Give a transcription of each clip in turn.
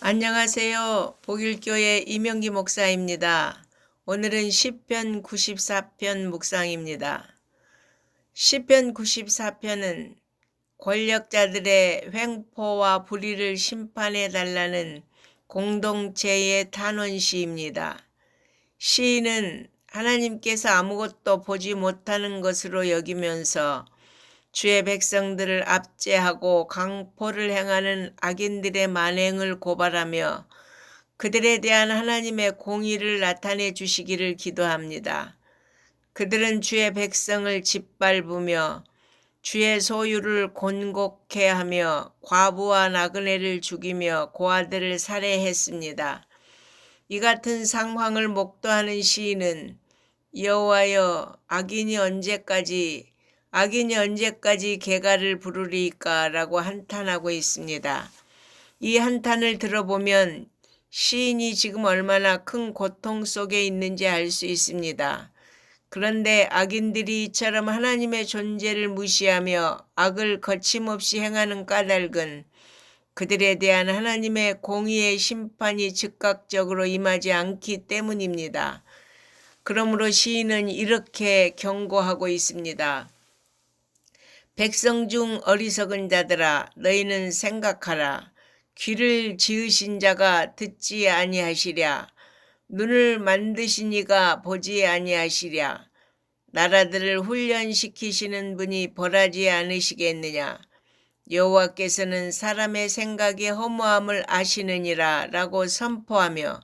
안녕하세요. 복일교회 이명기 목사입니다. 오늘은 시편 94편 묵상입니다. 시편 94편은 권력자들의 횡포와 불의를 심판해 달라는 공동체의 탄원시입니다. 시인은 하나님께서 아무것도 보지 못하는 것으로 여기면서 주의 백성들을 압제하고 강포를 행하는 악인들의 만행을 고발하며 그들에 대한 하나님의 공의를 나타내 주시기를 기도합니다. 그들은 주의 백성을 짓밟으며 주의 소유를 곤곡해 하며 과부와 나그네를 죽이며 고아들을 살해했습니다. 이 같은 상황을 목도하는 시인은 여호와여 악인이 언제까지 개가를 부르리까 라고 한탄하고 있습니다. 이 한탄을 들어보면 시인이 지금 얼마나 큰 고통 속에 있는지 알 수 있습니다. 그런데 악인들이 이처럼 하나님의 존재를 무시하며 악을 거침없이 행하는 까닭은 그들에 대한 하나님의 공의의 심판이 즉각적으로 임하지 않기 때문입니다. 그러므로 시인은 이렇게 경고하고 있습니다. 백성 중 어리석은 자들아 너희는 생각하라. 귀를 지으신 자가 듣지 아니하시랴. 눈을 만드신 이가 보지 아니하시랴. 나라들을 훈련시키시는 분이 벌하지 않으시겠느냐. 여호와께서는 사람의 생각의 허무함을 아시느니라 라고 선포하며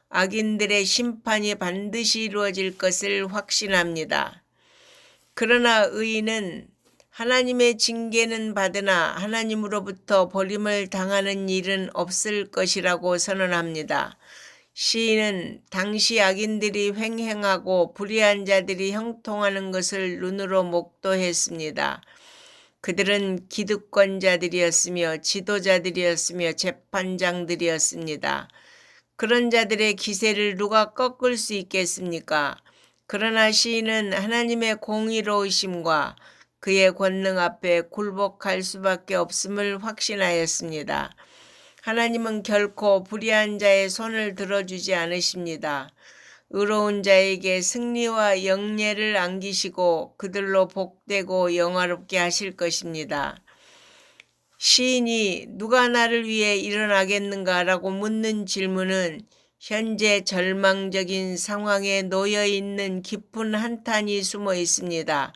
악인들의 심판이 반드시 이루어질 것을 확신합니다. 그러나 의인은 하나님의 징계는 받으나 하나님으로부터 버림을 당하는 일은 없을 것이라고 선언합니다. 시인은 당시 악인들이 횡행하고 불의한 자들이 형통하는 것을 눈으로 목도했습니다. 그들은 기득권자들이었으며 지도자들이었으며 재판장들이었습니다. 그런 자들의 기세를 누가 꺾을 수 있겠습니까? 그러나 시인은 하나님의 공의로우심과 그의 권능 앞에 굴복할 수밖에 없음을 확신하였습니다. 하나님은 결코 불의한 자의 손을 들어주지 않으십니다. 의로운 자에게 승리와 영예를 안기시고 그들로 복되고 영화롭게 하실 것입니다. 시인이 누가 나를 위해 일어나겠는가라고 묻는 질문은 현재 절망적인 상황에 놓여 있는 깊은 한탄이 숨어 있습니다.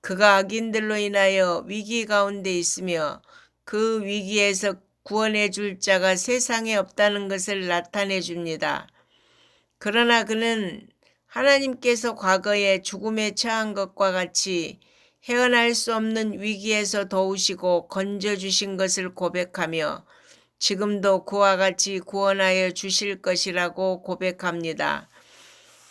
그가 악인들로 인하여 위기 가운데 있으며 그 위기에서 구원해 줄 자가 세상에 없다는 것을 나타내 줍니다. 그러나 그는 하나님께서 과거에 죽음에 처한 것과 같이 헤어날 수 없는 위기에서 도우시고 건져주신 것을 고백하며 지금도 그와 같이 구원하여 주실 것이라고 고백합니다.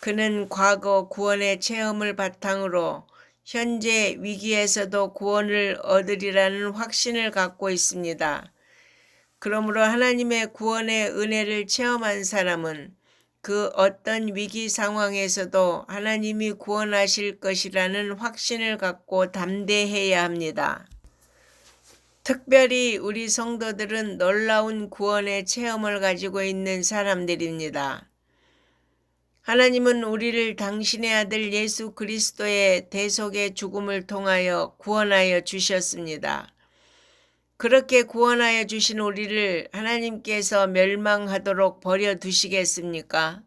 그는 과거 구원의 체험을 바탕으로 현재 위기에서도 구원을 얻으리라는 확신을 갖고 있습니다. 그러므로 하나님의 구원의 은혜를 체험한 사람은 그 어떤 위기 상황에서도 하나님이 구원하실 것이라는 확신을 갖고 담대해야 합니다. 특별히 우리 성도들은 놀라운 구원의 체험을 가지고 있는 사람들입니다. 하나님은 우리를 당신의 아들 예수 그리스도의 대속의 죽음을 통하여 구원하여 주셨습니다. 그렇게 구원하여 주신 우리를 하나님께서 멸망하도록 버려두시겠습니까?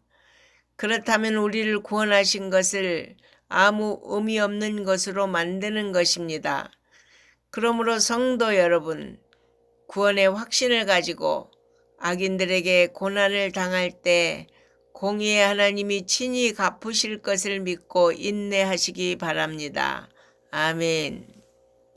그렇다면 우리를 구원하신 것을 아무 의미 없는 것으로 만드는 것입니다. 그러므로 성도 여러분, 구원의 확신을 가지고 악인들에게 고난을 당할 때 공의의 하나님이 친히 갚으실 것을 믿고 인내하시기 바랍니다. 아멘.